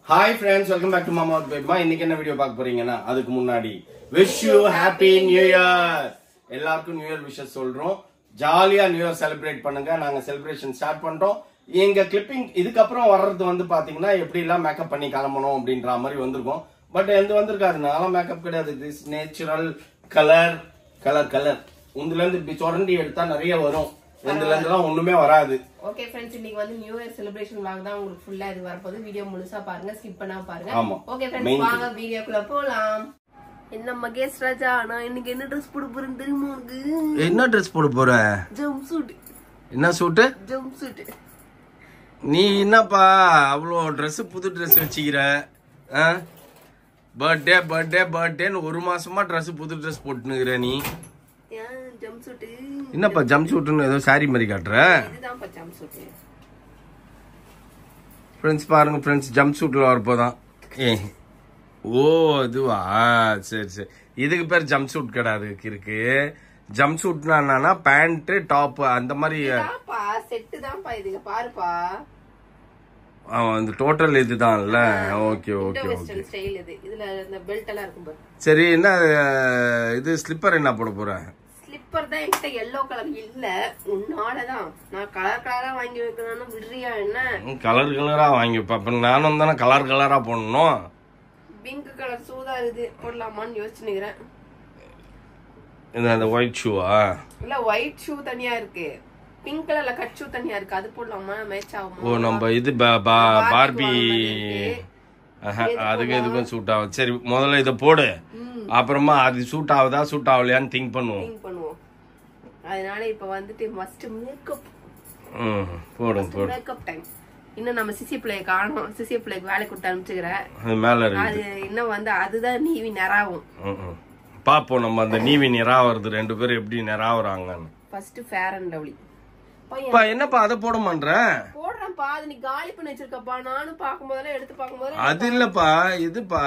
Hi friends, welcome back to Mama Out Baby. இன்னைக்கு என்ன video பார்க்க போறீங்கன்னா அதுக்கு முன்னாடி wish you happy new year. எல்லாருக்கும் நியூ இயர் விஷஸ் சொல்றோம். ஜாலியா நியூ இயர் செலிப்ரேட் பண்ணுங்க. நாங்க செலிப்ரேஷன் ஸ்டார்ட் பண்றோம். எங்க கிளிப்பிங் இதுக்கு அப்புறம் வர்றது வந்து பாத்தீங்கன்னா எப்படி எல்லாம் மேக்கப் பண்ணி கிளம்பணும் அப்படின்ற மாதிரி வந்திருக்கும். பட் எந்த வந்திருக்காரு நாளா மேக்கப் கிடையாது. This natural colour colour colour உந்துல இருந்து இப்படி சுரண்டி எடுத்தா நிறைய வரும். எந்துல இருந்துலாம் ஒண்ணுமே வராது. ஓகே ஃப்ரெண்ட்ஸ், இன்னைக்கு வந்து நியூ இயர் செலிப்ரேஷன் vlog தான் உங்களுக்கு ஃபுல்லா இது வரப்போகுது. வீடியோ முழுசா பாருங்க, ஸ்கிப் பண்ணாம பாருங்க. ஓகே ஃப்ரெண்ட்ஸ், வாங்க வீடியோக்குள்ள போலாம். என்ன மகேஷ் ராஜா, நான் இன்னைக்கு என்ன Dress போட போறேன்னு தெரியுமா உங்களுக்கு? என்ன Dress போட போற? Jumpsuit. என்ன சூட்? Jumpsuit. நீ என்னப்பா அவ்வளோ Dress புது Dress வச்சுக்கிற? பர்த்டே பர்த்டே பர்த்டேன்னு ஒரு மாசமா Dress புது Dress போட்டுனுக்குற நீ. Jumpsuit. என்னப்பா ஜம்ப் சூட்னு ஏதோ சாரி மாதிரி காட்டுற? இதுதான்ப்பா ஜம்ப் சூட். ஃப்ரெண்ட்ஸ் பாருங்க ஃப்ரெண்ட்ஸ், ஜம்ப் சூட்ல வரப்போதான். ஓ இதுவா, சரி சரி. இதுக்கு பேர் ஜம்ப் சூட் கிடையாது. இருக்கு ஜம்ப் சூட்னா என்னன்னா பேண்ட் டாப் அந்த மாதிரி செட்டு தான்ப்பா. இதுக்கு பாருப்பா, அந்த டோட்டல் இதுதான்ல. Okay okay okay. ஸ்டைல் இது. இதுல இந்த பெல்ட் எல்லாம் இருக்கும் பாரு. சரி, என்ன இது ஸ்லிப்பர் என்ன போட போற? ஸ்லிப்பர் தான் என்கிட்ட yellow கலர் இல்ல. உன்னாலதான் நான் கலர் கலரா வாங்கி வைக்கணும்னு விடுறியா என்ன? கலர் கலரா வாங்கி வைப்ப. நானும் தானே கலர் கலரா போடணும். பிங்க் கலர் சூதா இது போடலாமான்னு யோசிச்சு நிக்கிறேன். இந்த ஒயிட் ஷூவா? இல்ல, ஒயிட் ஷூ தனியா இருக்கு, பிங்க் கலர்ல கட் ஷூ தனியா இருக்கு. அது போடலாமா? மேட்ச் ஆகுமா? ஓ நம்ம இது பார்பி அதுக்கு எதுக்கும் சூட் ஆகும். சரி முதல்ல இதை போடு, அப்புறமா அது சூட் ஆகுதா சூட் ஆகலையான்னு திங்க் பண்ணுவோம். அதனால இப்ப வந்துட்டு மஸ்ட் மேக்கப் போடும் போடும். Makeup time. இன்னும் நம்ம சிசி பிள்ளைய காணோம். சிசி பிள்ளைக்கு வேலை கொடுத்து அனுப்பிச்சுக்கிறேன். அது மேல அது இன்னும் வந்து அதுதான் நீவி நிறாவும். பாப்போம் நம்ம அந்த நீவி நிறாவது ரெண்டு பேரும் எப்படி நிறாவுறாங்கன்னு. First Fair and Lovely. என்னப்பா அதை போட மாட்டேற? போடுறேன்ப்பா. அது நீ காலி பண்ணி வச்சிருக்கப்பா. நானும் பாக்கும்போதெல்லாம் எடுத்து பாக்கும்போது. அது இல்லப்பா, இதுப்பா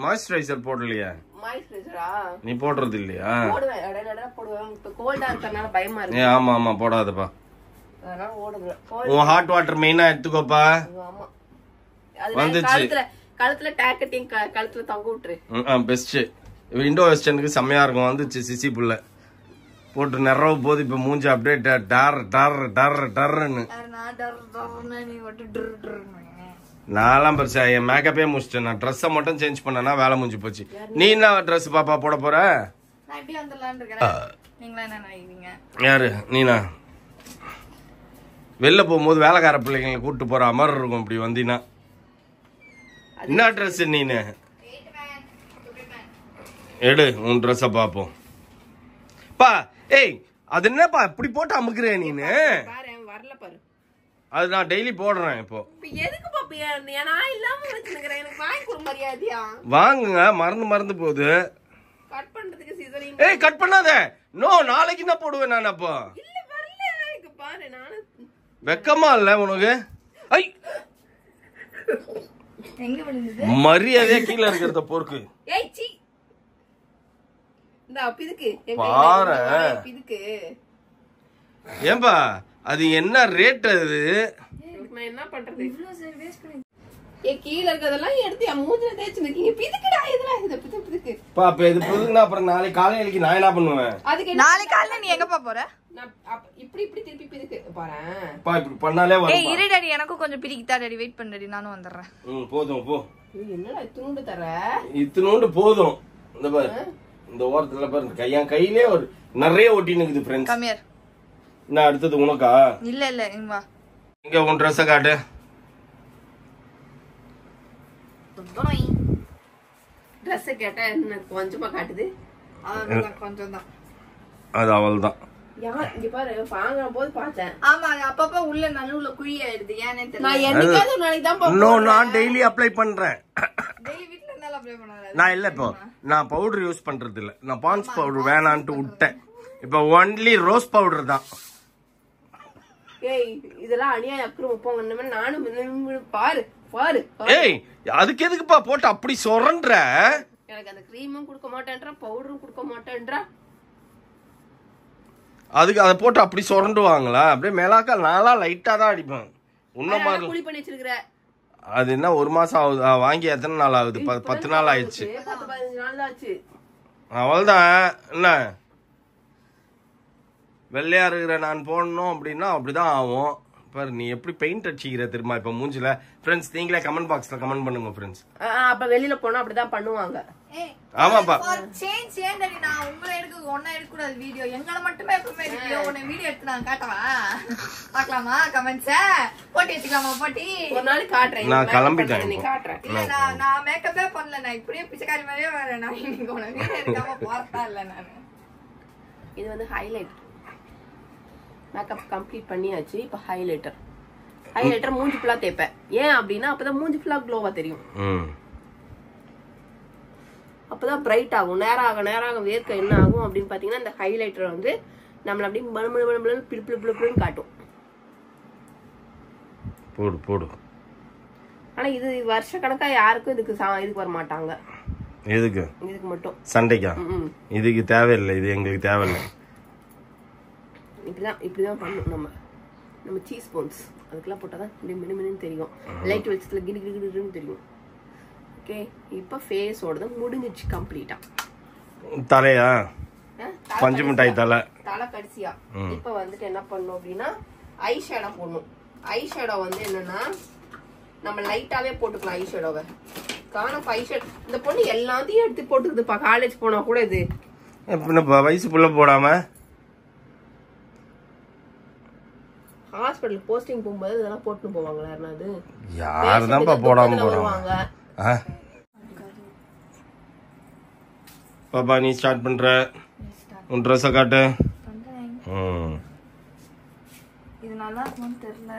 மாய்ஸ்சரைசர் போடலையா? மாய்ஸ்சரைசரா நீ போடுறது இல்லையா? போடுவேன், இடையில போடுவேன். இப்ப கோல்டா இருக்கறனால பயமா இருக்கு. ஆமா ஆமா போடாதப்பா. அதனால ஓடுறேன். உன் ஹாட் வாட்டர் மெயினா எடுத்துக்கோப்பா. ஆமா, அது கழுத்துல டாக்கெட்டிங் கழுத்துல தொங்க விட்டுரு. பெஸ்ட். விண்டோ வெஸ்டர்னுக்கு செம்மையா இருக்கும். வந்துச்சு சிசி புள்ள போட்டு நிறவு போது இப்ப மூஞ்சி அப்படியே டர் டர் டர் டர்ன்னு. நான்லாம் பெருசா என் மேக்கப்பே முடிச்சிட்டேன். நான் ட்ரெஸ்ஸை மட்டும் சேஞ்ச் பண்ணனா வேலை முடிஞ்சு போச்சு. நீ என்ன ட்ரெஸ் பாப்பா போட போற? யாரு நீனா? வெளில போகும்போது வேலைக்கார பிள்ளைங்களை கூப்பிட்டு போற மாதிரி இருக்கும். இப்படி வந்தீங்கன்னா என்ன ட்ரெஸ் நீனு எடு, உன் ட்ரெஸ்ஸ பாப்போம். பா ஏய், அது என்னப்பா இப்படி போட்டு அமுக்குற நீனு? வரல பாரு. அது நான் டெய்லி போடுறேன். இப்போ எதுக்கு பாப்பியா? நான் இல்லாம வச்சிருக்கேன். எனக்கு வாங்கி கொடு மரியாதையா. வாங்குங்க, மறந்து மறந்து போகுது. கட் பண்றதுக்கு சிசரிங். ஏய் கட் பண்ணாத. நோ, நாளைக்கு தான் போடுவேன் நான். அப்போ இல்ல வரல. எனக்கு பாரு, நானு வெக்கமா இல்ல உனக்கு? ஐ எங்க விழுந்தது? மரியாதையா கீழ இருக்கிறத பொறுக்கு. ஏய் சீ, இந்த பிதுக்கு பாரு பிதுக்கு. ஏன்பா அது என்ன ரேட்? அது நான் என்ன பண்றது? கீழ இருக்கதெல்லாம் எடுத்து என் மூஞ்சில தேய்ச்சு நிக்கீங்க. பிதுக்குடா இதெல்லாம். இது பிதுக்கு பாப்பா. இது புதுக்குனா அப்புறம் நாளைக்கு காலையில நான் என்ன பண்ணுவேன்? அதுக்கு நாளைக்கு காலையில நீ எங்க போற? நான் இப்படி இப்படி திருப்பி பிதுக்கு போறேன். பா இப்படி பண்ணாலே வரும். ஏய் இரு டாடி, எனக்கும் கொஞ்சம் பிரிக்கிட்டா டாடி. வெயிட் பண்ணு டாடி, நானும் வந்துறேன். போதும் போ. என்னடா இத்துனூண்டு தர? இத்துனூண்டு போதும். இந்த பாரு, இந்த ஓரத்துல பாரு, என் கையிலே ஒரு நிறைய ஒட்டி நிக்குது ஃப்ரெண்ட்ஸ். Come here. நான் அடுத்தது உனக்கா? இல்ல இல்ல, இங்க வா. இங்க உன் ட்ரெஸ் காட்டு. ட்ரெஸ் கேட்டா என்ன கொஞ்சமா காட்டுது? அதான் கொஞ்சம் தான். அது அவள்தான். இங்க பாரு, வாங்குற போது பார்த்தேன். ஆமா, அப்பப்ப உள்ள நடுவுல குழி ஆயிடுது. ஏனே தெரியல. நான் என்னைக்காவது ஒரு நாளைக்கு தான் இன்னும் நான் டெய்லி அப்ளை பண்றேன். டெய்லி வீட்ல இருந்தாலும் அப்ளை பண்ணாத. நான் இல்ல, இப்போ நான் பவுடர் யூஸ் பண்றது இல்ல. நான் பான்ஸ் பவுடர் வேணான்ட்டு விட்டேன். இப்ப ஒன்லி ரோஸ் பவுடர் தான். ஏய் இதெல்லாம் அநியாயம் அக்கிரமம் போங்க. நானும் பாரு பாரு. ஏய் அதுக்கு எதுக்குப்பா போட்டு அப்படி சொரன்ற? எனக்கு அந்த கிரீமும் கொடுக்க மாட்டேன்றா, பவுடரும் கொடுக்க மாட்டேன்றா. அதுக்கு அதை போட்டு அப்படி சுரண்டுவாங்களா? அப்படியே மேலாக்கா நாளா லைட்டா தான் அடிப்பேன். உன்ன மாதிரி குழி பண்ணி வச்சிருக்கிற. அது என்ன 1 மாசம் ஆகுது? வாங்கி எத்தனை நாள் ஆகுது? 10 நாள் ஆயிடுச்சு. 15 நாள் ஆச்சு. அவள்தான் என்ன வெள்ளையா இருக்கிற நான் போடணும் அப்படின்னா அப்படிதான் ஆகும். பாரு நீ எப்படி பெயிண்ட் அடிச்சிக்கிற தெரியுமா இப்ப மூஞ்சில. ஃப்ரெண்ட்ஸ் நீங்களே கமெண்ட் பாக்ஸ்ல கமெண்ட் பண்ணுங்க ஃப்ரெண்ட்ஸ். அப்ப வெளியில போனா அப்படிதான் பண்ணுவாங்க. ஆமாப்பா. சேஞ்ச் ஏண்டடி நான் உங்களை ஒண்ணா எடுக்க கூடாது வீடியோ. எங்களை மட்டுமே எப்பவுமே வீடியோ எடுத்து நான் காட்டவா? பார்க்கலாமா? கமெண்ட்ஸ் போட்டு வச்சுக்கலாமா? போட்டி ஒரு நாள் காட்டுறேன். நான் கிளம்பிட்டேன். நீ காட்டுறேன். இல்ல நான் மேக்கப்பே பண்ணல. நான் இப்படியே பிச்சைக்காரி மாதிரியே வரேன். நான் இன்னைக்கு உனக்கு வீடியோ எடுக்காம போறதா இல்ல நானு. இது வந்து ஹைலைட். மேக்கப் கம்ப்ளீட் பண்ணியாச்சு. இப்ப ஹைலைட்டர் மூஞ்சி ஃபுல்லா தேய்ப்பேன். ஏன் அப்படின்னா அப்பதான் மூஞ்சி ஃபுல்லா க்ளோவா தெரியும். அப்பதான் பிரைட் ஆகும். நேரம் ஆக வேர்க்க என்ன ஆகும் அப்படின்னு பாத்தீங்கன்னா இந்த ஹைலைட்டர் வந்து நம்மள அப்படியே பிடிப்பிடின்னு காட்டும். போடு. ஆனா இது வருஷ கணக்கா யாருக்கும் இதுக்கு வர மாட்டாங்க. இதுக்கு மட்டும் சண்டைக்கா? இதுக்கு தேவையில்லை. இது எங்களுக்கு தேவையில்லை. இப்படிதான் பண்ணணும். நம்ம சீஸ் போன்ஸ் அதுக்கெல்லாம் போட்டாதான் இப்படி மினு தெரியும். லைட் வெளிச்சத்துல கிடுன்னு தெரியும். ஓகே இப்ப ஃபேஸோட முடிஞ்சிச்சு கம்ப்ளீட்டா. தலையா பஞ்சு மிட்டாய் தலை கடைசியா. இப்ப வந்துட்டு என்ன பண்ணும் அப்படின்னா ஐ ஷேடோ போடணும். ஐ ஷேடோ வந்து என்னன்னா நம்ம லைட்டாவே போட்டுக்கலாம். ஐ ஷேடோவை காணும். ஐ ஷேடோ இந்த பொண்ணு எல்லாத்தையும் எடுத்து போட்டுக்குதுப்பா. காலேஜ் போனா கூட இது வயசு புள்ள போடாம ஹாஸ்பிடல் போஸ்டிங் போகும்போது இதெல்லாம் போட்டு போவாங்களா? யாருனாது யாருதான்ப்பா போடாம போறாங்க? பாப்பா நீ ஸ்டார்ட் பண்ற. உன் ட்ரெஸ்ஸ காட்டு. இது நல்லா இருக்கும்னு தெரியல.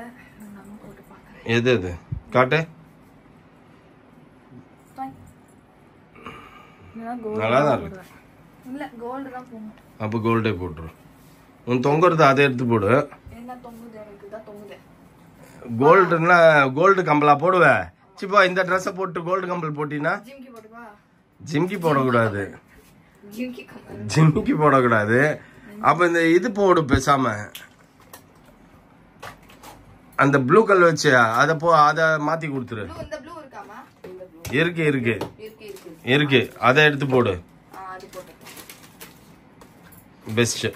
நான் போட்டு பார்க்கறேன். எது காட்டு. நல்லாதான் இருக்கு. இல்ல கோல்ட் தான் போடணும். அப்ப கோல்டே போட்டுரு. உன் தொங்குறது அதை எடுத்து போடு. என்ன தொங்குது? எனக்கு தான் தொங்குது. கோல்டுன்னா கோல்டு கம்பலா போடுவ. சிப்பா இந்த ட்ரெஸ்ஸ போட்டு கோல்டு கம்பல் போட்டினா ஜிம்கி போடுவா. ஜிம்கி போடக்கூடாது. ஜிம்கி போடக்கூடாது. அப்ப இந்த இது போடு பேசாம. அந்த ப்ளூ கலர் வச்சு அத மாத்தி கொடுத்துரு. இந்த ப்ளூ இருக்காமா? இருக்கு. அத எடுத்து போடு. அது போடு. பெஸ்ட்.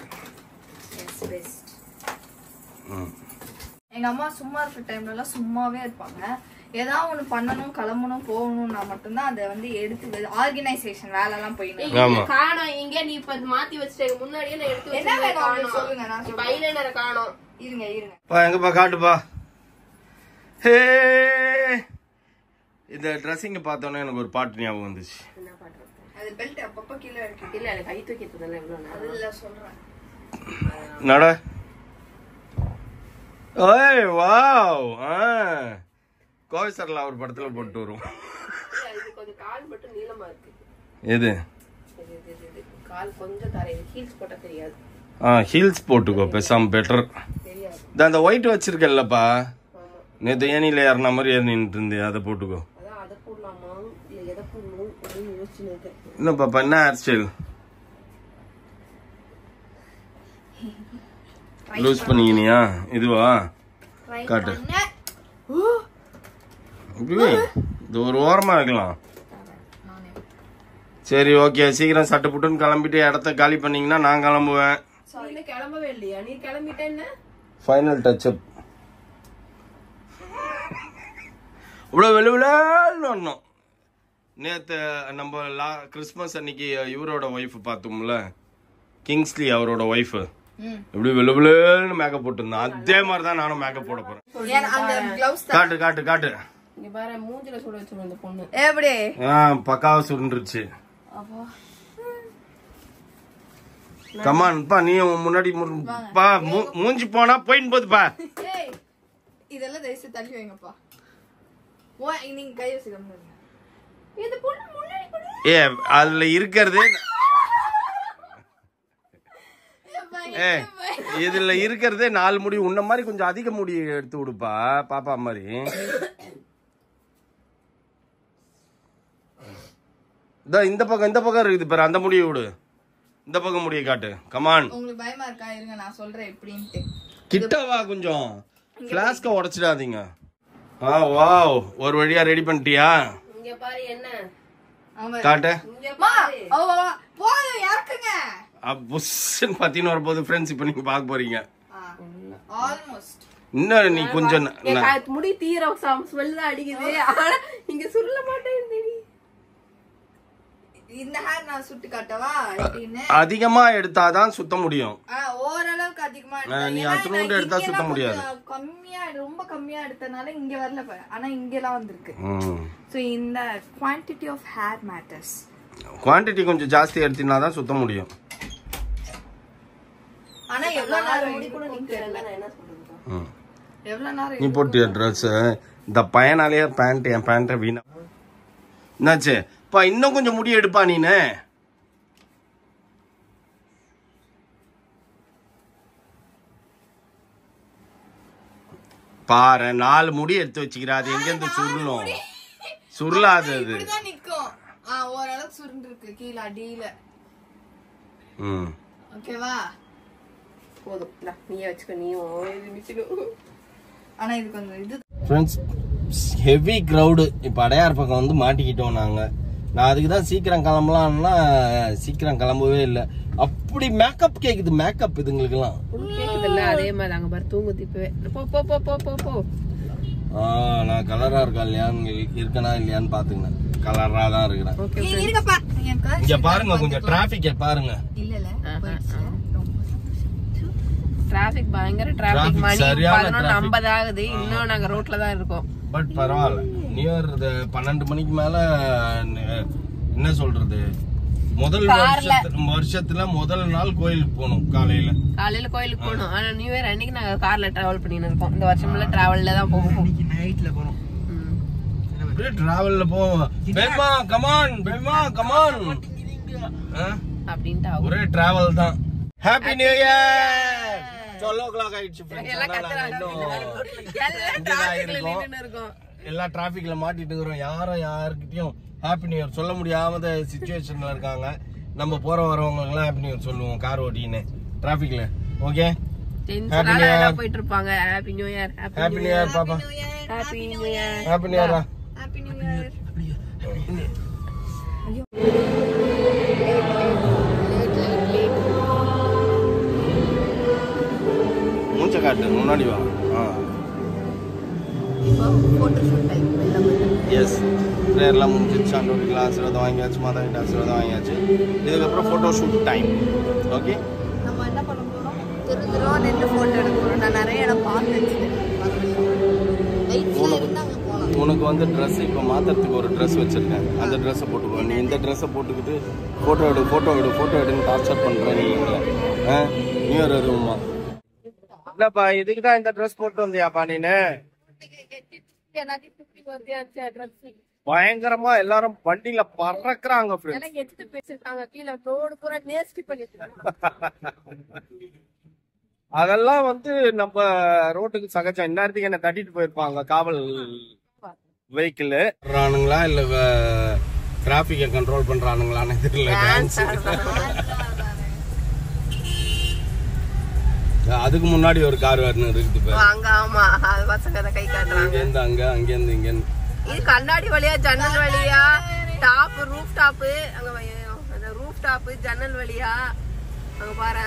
எங்க அம்மா சும்மா இருக்க டைம்ல எல்லாம் சும்மாவே இருப்பாங்க. ஏதாவது ஒண்ணு பண்ணணும், கிளம்பணும், போகணும்னா மட்டும்தான் அதை வந்து எடுத்து ஆர்கனைசேஷன் வேலை எல்லாம் போயிடும். காணோம் இங்க நீ இப்ப மாத்தி வச்சிட்டு முன்னாடியே நான் எடுத்து என்ன வேணும் சொல்லுங்க. நான் பைலைனர் காணோம். இருங்க எங்கப்பா காட்டுப்பா. ஹே இந்த ட்ரெஸ்ஸிங் பார்த்தோன்னே எனக்கு ஒரு பாட்டு ஞாபகம் வந்துச்சு. என்ன பாட்டு? அது பெல்ட் அப்பப்ப கீழே இருக்கு. இல்ல எனக்கு கை தூக்கிட்டு தானே இவ்வளவு. அது இல்ல சொல்றேன். நட. ஓய் வாவ். கோவை சரலா ஒரு படத்துல போட்டு வரும். இது கொஞ்சம் கால் மட்டும் நீளமா இருக்கு. எது? கால் கொஞ்சம் தரையில ஹீல்ஸ் போட்டா தெரியாது. ஹீல்ஸ் போட்டுக்கோ பேசாம பெட்டர். தெரியாது. அந்த ஒயிட் வச்சிருக்கல்லப்பா. நேத்து ஏனில ஏறின மாதிரி ஏறி நின்று இருந்தே அதை போட்டுக்கோ. அதான் அதை போடலாமா இல்ல எதை போடணும் அப்படின்னு யோசிச்சுட்டு. என்ன பாப்பா என்ன ஹேர் ஸ்டைல்? லூஸ் பண்ணிக்கினியா? இதுவா காட்டு. இது ஒரு ஓரமா இருக்கலாம். சரி ஓகே சீக்கிரம் சட்டு புட்டுன்னு கிளம்பிட்டு இடத்த காலி பண்ணீங்கன்னா நான் கிளம்புவேன். கிளம்பவே இல்லையா? நீ கிளம்பிட்டேன்னு ஃபைனல் டச் அப். இவ்வளவு வெளுவிலான்னு வரணும். நேத்து நம்ம கிறிஸ்துமஸ் அன்னைக்கு இவரோட ஒய்ஃப் பார்த்தோம்ல, கிங்ஸ்லி அவரோட ஒய்ஃப் எப்படி வெளுவிலான்னு மேக்கப் போட்டிருந்தான். அதே மாதிரிதான் நானும் மேக்கப் போட போறேன். காட்டு காட்டு காட்டு. இங்க பாரு மூஞ்சில சுட வச்சிரும் இந்த பொண்ணு. எப்படி? பக்காவா சுருண்டுருச்சு. கமான் பா நீ முன்னாடி பா மூஞ்சி போனா போயின்னு போதுப்பா. இதெல்லாம் தயவுசெய்து தள்ளி வைங்கப்பா. நீங்க கை வச்சுக்கோங்க. இந்த பொண்ணு முன்னாடி அதுல இருக்கிறது இதுல இருக்கிறதே 4 முடி. உன்ன மாதிரி கொஞ்சம் அதிக முடி எடுத்து விடுப்பா பாப்பா மாதிரி. இந்த பக்கம் இருக்குது பாரு. அந்த முடியை விடு. இந்த பக்கம் முடியை காட்டு. கமான். உங்களுக்கு பயமா இருக்கா? இருங்க நான் சொல்றேன் எப்படின்னு. கிட்ட வா கொஞ்சம். பிளாஸ்க உடைச்சிடாதீங்க. வாவ், ஒரு வழியா ரெடி பண்ணிட்டியா? இங்க பாரு என்ன காட்டு. பாத்தீங்கன்னா வரும்போது ஃப்ரெண்ட்ஸ் இப்ப நீங்க பாக்க போறீங்க. இன்னும் நீ கொஞ்சம் முடி தீர ஸ்மெல் தான் அடிக்குது. ஆனா இங்க சுருள மாட்டேன். இந்த ஹேர் நான் சுட்டு காட்டவா? அதிகமா எடுத்தாதான் சுத்த முடியும். ஓரளவுக்கு அதிகமா நீ அத்தனோண்டு எடுத்தா சுத்த முடியாது. கம்மியா, ரொம்ப கம்மியா எடுத்தனால இங்க வரல. ஆனா இங்க எல்லாம் வந்திருக்கு. சோ இந்த quantity of hair matters. Quantity கொஞ்சம் ஜாஸ்தி எடுத்தீனாதான் சுத்த முடியும். ஆனா எவ்வளவு நேரம் முடி கூட நிக்கறல. நான் என்ன சொல்றது? எவ்வளவு நேரம் நீ போட்டிய Dress இந்த பையனாலேயே என் பேண்ட் வீணா. என்னாச்சு? பா இன்னும் கொஞ்சம் முடி எடுப்பா நீனு. பாரு 4 முடி எடுத்து வச்சுக்கிறா. அது எங்க இருந்து சுருளும்? சுருளாது. அது நிக்கும். ஓரளவுக்கு சுருண்டு இருக்கு கீழ அடியில. ஓகேவா? போதும். நீயே வச்சுக்க. நீயும் மிச்சிடு. ஆனா இது கொஞ்சம் இது ஃப்ரெண்ட்ஸ் ஹெவி கிரவுடு. இப்ப அடையார் பக்கம் வந்து மாட்டிக்கிட்டோம் நாங்க. நான் அதுக்குதான் சீக்கிரம் கிளம்பலாம்னா சீக்கிரம் கிளம்பவே இல்லை. அப்படி மேக்கப் கேக்குது. மேக்கப் இதுங்களுக்கு எல்லாம் கேக்குதுல்ல. அதே மாதிரி அங்க பாரு தூங்குது இப்பவே. போ. நான் கலரா இருக்கனா இல்லையான்னு பாத்துங்க. கலரா தான் இருக்கிறேன். இங்க பாருங்க, கொஞ்சம் டிராபிக்க பாருங்க. டிராபிக் பயங்கர டிராபிக். மணி 11:50 ஆகுது. இன்னும் நாங்க ரோட்ல தான் இருக்கோம். பட் பரவாயில்ல. நியூ இயர் 12 மணிக்கு மேல என்ன சொல்றது, முதல் வருஷத்துல முதல் நாள் கோயிலுக்கு போகணும். காலையில கோயிலுக்கு போகணும். ஆனா நியூ இயர் அன்னைக்கு நாங்க கார்ல டிராவல் பண்ணிட்டு இருக்கோம். இந்த வருஷம் எல்லாம் டிராவல்ல தான் போவோம். நைட்ல போறோம். டிராவல்ல போவோம். பெமா கமான், பெமா கமான் அப்படின்ட்டு ஒரே டிராவல் தான். Happy new year. 12 o'clock ஆயிடுச்சு ஃப்ரெண்ட்ஸ். எல்லா டிராபிக்ல மாட்டிட்டு இருக்கிறோம். யாருக்கிட்டையும் ஹாப்பி நியூ இயர் சொல்ல முடியாத சிச்சுவேஷன்ல இருக்காங்க. நம்ம போற வரவங்க எல்லாம் ஹாப்பி நியூ இயர் சொல்லுவோம் கார் ஓட்டின்னு டிராபிக்ல. ஓகே, ஹாப்பி நியூ இயர் போயிட்டு இருப்பாங்க. Happy new year, happy new year பாப்பா. Happy new year, happy new year, happy new year. மூஞ்ச காட்டு, முன்னாடி வா. எஸ், ப்ரேயர்லாம் முடிஞ்சிச்சு. ஆண்டவருக்கு ஆசீர்வாதம் வாங்கியாச்சு, மாதா கிட்ட ஆசீர்வாதம் வாங்கியாச்சு. இதுக்கப்புறம் ஃபோட்டோ ஷூட் டைம். ஓகே, நம்ம என்ன பண்ண போறோம்? திரும்ப நின்று ஃபோட்டோ எடுக்க போறோம். நான் நிறைய இடம் பார்த்து வச்சிருக்கேன். உனக்கு வந்து ட்ரெஸ் இப்போ மாத்துறதுக்கு ஒரு ட்ரெஸ் வச்சிருக்கேன். அந்த ட்ரெஸ்ஸை போட்டுக்கோ. நீ இந்த ட்ரெஸ்ஸை போட்டுக்கிட்டு ஃபோட்டோ எடுன்னு டார்ச்சர் பண்ணுறேன். நீ நியூ இயர் வருமா? இல்லப்பா, இதுக்கு தான் இந்த ட்ரெஸ் போட்டு வந்தியாப்பா நீனு? பயங்கரமா எல்லாரும் வண்டியில பறக்குறாங்க. அதெல்லாம் வந்து நம்ம ரோட்டுக்கு சகஜம். இந்நேரத்துக்கு என்ன தட்டிட்டு போயிருப்பாங்க காவல் வெஹிக்கிள். ஆனுங்களா இல்ல டிராபிக்க கண்ட்ரோல் பண்றானுங்களான்னு தெரியல. அதுக்கு முன்னாடி ஒரு கார் வரணும் இருக்குது. ஆமா, கை காட்டுறாங்க. அங்க இருந்து இங்க இது கண்ணாடி வழியா, ஜன்னல் வழியா, டாப், ரூஃப் டாப், அங்க ரூஃப் டாப், ஜன்னல் வழியா. அங்க பாரு,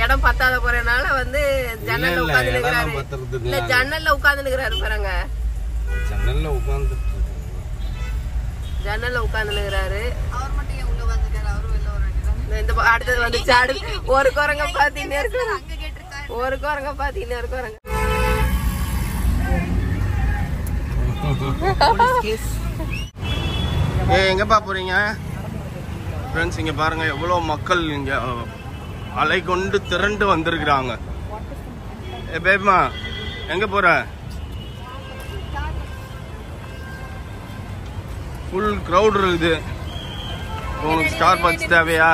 இடம் பத்தாத போறதுனால வந்து ஜன்னல்ல உட்கார்ந்து நிக்கிறாரு. இல்ல ஜன்னல்ல உட்கார்ந்து நிக்கிறாரு பாருங்க. ஜன்னல்ல உட்கார்ந்து நிக்கிறாரு. அவர் மட்டும் ஏன் உள்ள வந்துட்டாரு? அவரும் வெளில வராங்க. இந்த அடுத்தது வந்து ஒரு குரங்க பாத்தீங்கன்னா இருக்கு. ஒரு குரங்க பாத்தீங்கன்னா ஒரு குரங்க. எங்கப்பா போறீங்க ஃப்ரெண்ட்ஸ்? இங்க பாருங்க எவ்வளவு மக்கள் இங்க அலை கொண்டு திரண்டு வந்திருக்கிறாங்க. பேபமா எங்க போற? ஃபுல் கிரவுட் இருக்குது. உனக்கு ஸ்டார் பக்ஸ் தேவையா?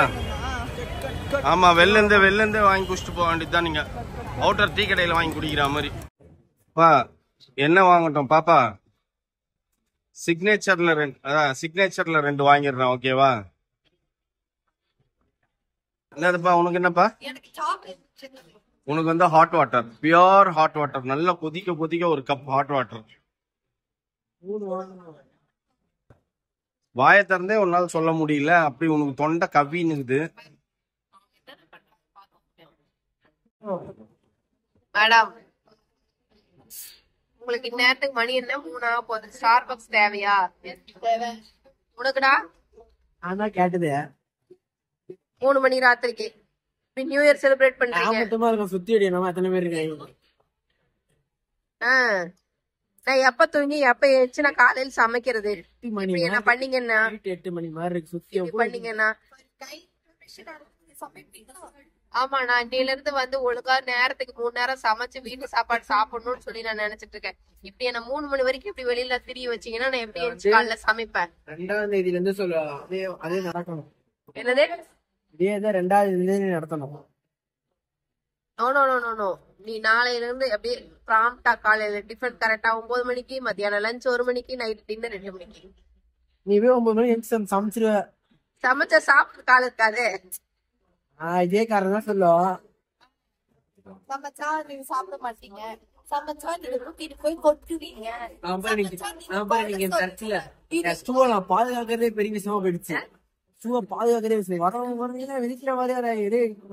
ஆமா, வெளில இருந்தே வாங்கி குடிச்சிட்டு போக வேண்டியதுதான். நீங்க அவுட்டர் டீ கடையில வாங்கி குடிக்கிற மாதிரி. பா என்ன வாங்கட்டும் பாப்பா? சிக்னேச்சர்ல 2 வாங்கிடுறேன். ஓகேவா? என்னதுப்பா உனக்கு? என்னப்பா? உனக்கு வந்து hot water, pure hot water, நல்லா கொதிக்க கொதிக்க ஒரு கப் ஹாட் வாட்டர். வாயை திறந்தே ஒரு நாள் சொல்ல முடியல, அப்படி உனக்கு தொண்டை கவின்னுக்குது. மேடம் உங்களுக்கு இந்நேரத்துக்கு மணி என்ன 3 ஆக போகுது. ஸ்டார்பக்ஸ் தேவையா? தேவை. உனக்குடா? அதான் கேட்டது 3 மணி ராத்திரிக்கு நியூ இயர் செலிப்ரேட் பண்றீங்க. மட்டுமா இருக்கும் சுத்தி அடி நம்ம எத்தனை பேர் இருக்காங்க. நான் எப்ப தூங்கி எப்ப எழுச்சு நான் காலையில சமைக்கிறது என்ன பண்ணீங்கன்னா 8 மணி மாதிரி இருக்கு சுத்தி பண்ணீங்கன்னா. ஆமா நான் இன்னையில இருந்து வந்து ஒழுங்கா நேரத்துக்கு 3 நேரம் சமைச்சு வீட்டு சாப்பாடு சாப்பிடணும்னு சொல்லி நான் நினைச்சிட்டு இருக்கேன். இப்படி என்ன 3 மணி வரைக்கும் இப்படி வெளியில திரிய வச்சீங்கன்னா நான் எப்படி எழுந்து காலைல சமைப்பேன்? 2ஆம் தேதியில இருந்து சொல்ல அதே நடக்கணும். என்னது? இதேதான் 2ஆம் தேதி நடத்தணும். நோ நீ நாளையில இருந்து அப்படியே ப்ராம்ப்டா காலையில டிஃபன் கரெக்டா 9 மணிக்கு, மத்தியானம் லஞ்ச் 1 மணிக்கு, நைட் டின்னர் 2 மணிக்கு. நீ போய் 9 மணிக்கு சமைச்சிருவ. சமைச்ச சாப்பிட்டு காலம் இருக்காது. இதே காரணம் தான் சொல்லுவோம். சமைச்சா நீங்க சாப்பிட மாட்டீங்க, சமைச்சா நீங்க கூட்டிட்டு போய் கொட்டுவீங்க. நீங்க சர்ச்சில் ஸ்டூவை நான் பாதுகாக்கிறதே பெரிய விஷயமா போயிடுச்சு. ஸ்டூவை பாதுகாக்கிறதே விஷயம். வரவங்க விதிக்கிற மாதிரியா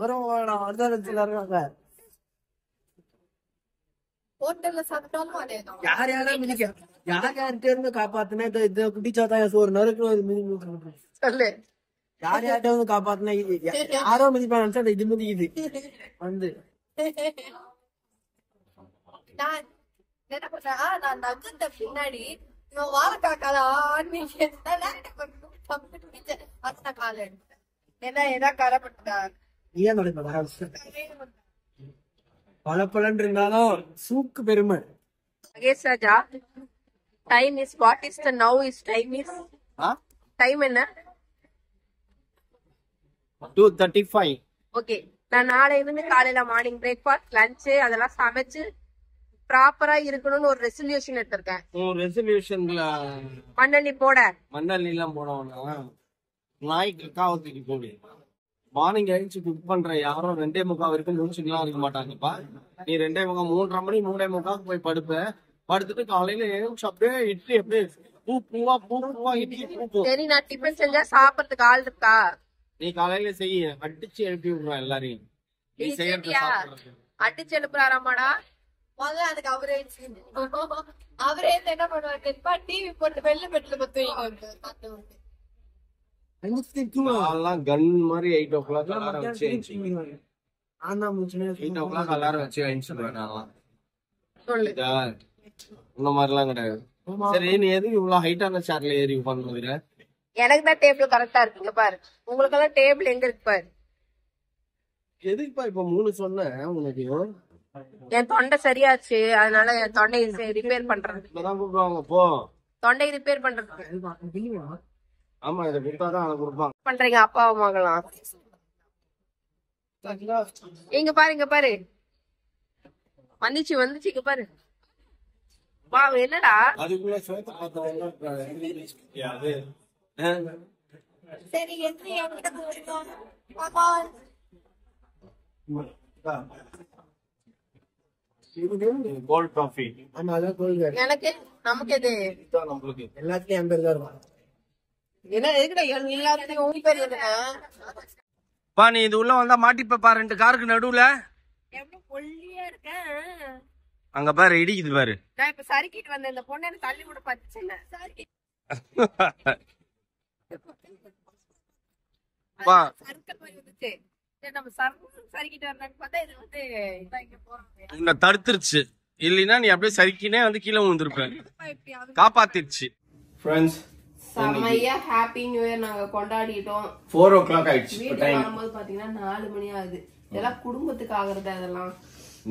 வரவங்க ஹோட்டல்ல சாப்பிட்டாலும் அதேதான். யார் யார்கிட்ட இருந்து காப்பாத்துனா இதை குட்டிச்சாதான் ஒரு நறுக்கு சொல்லு. யார் யார்கிட்ட வந்து காப்பாத்துனா யாரோ மதிப்பா நினைச்சா இது மதிக்குது வந்து. நான் என்ன பண்றேன், நான் நகர்ந்த பின்னாடி இவன் வாழைக்காக்கால கால எடுத்தேன். ஏன்னா கரைப்பட்டார் ஏன் நடக்க பல பலன் இருந்தாலும் சூக்கு பெருமை. Mahesh Raja, time is what is the now is time is time என்ன? 2:35. ஓகே, நான் நாளையில இருந்து காலையில மார்னிங் பிரேக்ஃபாஸ்ட் லஞ்ச் அதெல்லாம் சமைச்சு ப்ராப்பரா இருக்கணும்னு ஒரு ரெசல்யூஷன் எடுத்திருக்கேன். ரெசல்யூஷன்ல மண்ணெண்ணி போட மண்ணெண்ணி எல்லாம் போடணும்னா நாய்க்கு காவத்துக்கு போடு. மார்னிங் எழுந்து குக் பண்ற யாரும் 2:45 வரைக்கும் முடிச்சுக்கலாம் இருக்க மாட்டாங்கப்பா. நீ 2:45 3:30 மணி 3:45 போய் படுப்ப. படுத்துட்டு காலையில எழுந்து அப்படியே இட்லி அப்படியே பூ பூவா இட்லி பூ. சரி, நான் டிஃபன் செஞ்சா சாப்பிடறதுக்கு ஆள் இருக்கா? நீ காலையில செய்ய அடிச்சு எழுப்பி விடுறான் எல்லாரையும். நீ செய்யறது அடிச்சு எழுப்புறாராமாடா? முதல்ல அதுக்கு அவரே என்ன பண்ணுவாரு, டிவி போட்டு வெள்ள பெட்ல பத்து கன் மாதிரி 8 o'clock அலாரம் வச்சு 8 o'clock அலாரம் வச்சு எழுந்துடுவேன். இந்த மாதிரிலாம் கிடையாது. சரி, நீ எதுக்கு இவ்வளவு ஹைட்டான சேர்ல ஏறி உட்கார்ந்து? எனக்கு தான் டேபிள் கரெக்டா இருக்குங்க பாரு. உங்களுக்கு எல்லாம் டேபிள் எங்க இருக்கு பாரு. எதுக்குப்பா இப்ப 3 சொன்னேன் உனக்கு? என் தொண்டை சரியாச்சு, அதனால என் தொண்டையை ரிப்பேர் பண்றது. இப்பதான் கூப்பிடுவாங்க போ. தொண்டை ரிப்பேர் பண்றது. ஆமா, இதை கொடுத்தாதான் அதை கொடுப்பாங்க. பண்றீங்க அப்பா அம்மாங்களாம். இங்க பாரு வந்துச்சு இங்க பாரு. வா, என்னடா அதுக்குள்ள சேர்த்து பார்த்தா சரி கோல்ட் காஃபி. எனக்கு நமக்கு எது நம்மளுக்கு எல்லாத்துலயும் என் பேர் தான் இருக்கும். என்ன எதுக்குடா எல்லாத்துலயும் உங்க பேர் எதுனா? பா, நீ இது உள்ள வந்தா மாட்டிப்ப பாரு. 2 காருக்கு நடுவுல எவ்வளவு ஒல்லியா இருக்கேன். அங்க பாரு, இடிக்குது பாரு. நான் இப்ப சறுக்கிட்டு வந்தேன். இந்த பொண்ணு எனக்கு தள்ளி கூட பத்துச்சு. உன்னை தடுத்துருச்சு, இல்லைன்னா நீ அப்படியே சறுக்கினே வந்து கீழே விழுந்திருப்ப. காப்பாத்திருச்சு. செம்மையா ஹாப்பி நியூ இயர் நாங்க கொண்டாடிட்டோம். 4 o'clock ஆயிடுச்சு. வீட்டுக்கு வரும்போது பாத்தீங்கன்னா 4 மணி ஆகுது. இதெல்லாம் குடும்பத்துக்கு ஆகுறது. அதெல்லாம்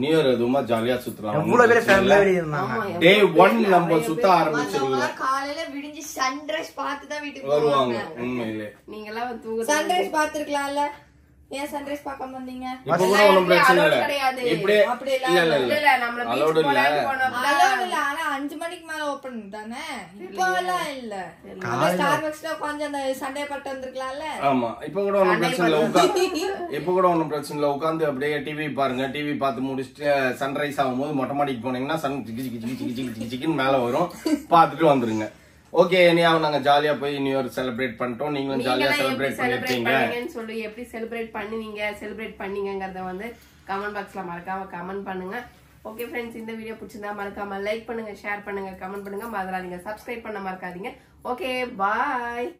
நியூ இயர் எதுவுமா ஜாலியா சுத்தலாம். எவ்வளவு பேர் ஃபேமிலியா இருந்தாங்க. டே 1 நம்ம சுத்த ஆரம்பிச்சிருக்கோம். காலையில விடிஞ்சு சன்ரைஸ் பார்த்து தான் வீட்டுக்கு வருவாங்க. உண்மையிலே நீங்க எல்லாம் சன்ரைஸ் பாத்துருக்கலாம்ல. ஏன் சன்ரைஸ் பார்க்காம வந்தீங்க? இப்ப கூட ஒண்ணும் பிரச்சனை இல்ல. கிடையாது. இப்படியே அப்படி இல்ல இல்ல இல்ல இல்ல இல்ல நம்மள Allowed பீச் இல்ல. Allowed இல்ல. ஆனா 5 மணிக்கு மேல ஓபன் தானே. இப்போ எல்லாம் இல்ல. ஸ்டார்பக்ஸ்ல கொஞ்சம் அந்த சண்டே பட்டு வந்திருக்கலாம்ல. ஆமா இப்ப கூட ஒண்ணும் பிரச்சனை இல்ல. இப்ப கூட ஒண்ணும் பிரச்சனை இல்ல. உட்கார்ந்து அப்படியே டிவி பாருங்க. டிவி பார்த்து முடிச்சுட்டு சன்ரைஸ் ஆகும்போது மொட்டை மாடிக்கு போனீங்கன்னா சன் சிக்கின்னு மேல வரும். பாத்துட்டு வந்துருங்க. ஓகே இனியா நாங்க ஜாலியா போய் நியூ இயர் செலிப்ரேட் பண்ணிட்டோம். நீங்களும் ஜாலியா செலிப்ரேட் பண்ணிருக்கீங்க சொல்லி எப்படி செலிப்ரேட் பண்ணுவீங்க செலிப்ரேட் பண்ணீங்கங்கறத வந்து கமெண்ட் பாக்ஸ்ல மறக்காம கமெண்ட் பண்ணுங்க. ஓகே ஃப்ரெண்ட்ஸ் இந்த வீடியோ பிடிச்சிருந்தா மறக்காம லைக் பண்ணுங்க ஷேர் பண்ணுங்க கமெண்ட் பண்ணுங்க மறந்துடாதீங்க சப்ஸ்கிரைப் பண்ண மறக்காதீங்க. Okay bye.